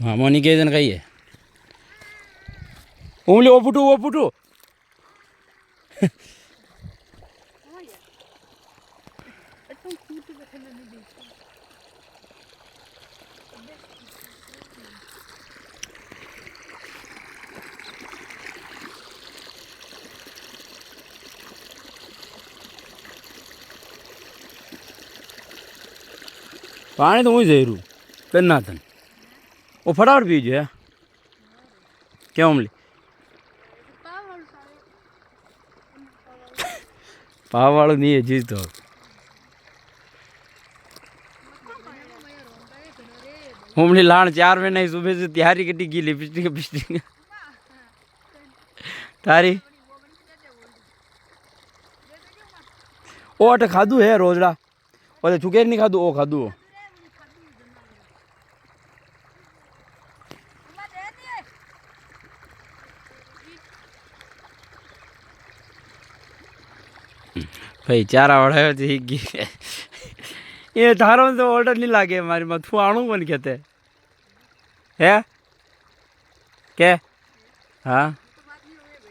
મામોની કે ને કહીએ ઓમલી ઓ ફૂટું પાણી તો હું જઈ રહ્યું બેનાથન ઓ ફટાફટ પીજો હે કેમ ઓમલી પાવવાળું નહીં જીતો ઓમલી લાણ 4 મહિના સુબह से तैयारी कटी की लिपस्टिक तारी ओट खादू है रोजड़ा ओले चुकेर नहीं खादू ओ खादू भाई चारा वड़ा ये थारो तो ऑर्डर नहीं लागे हमारी मथु आणू बन कहते है क्या हाँ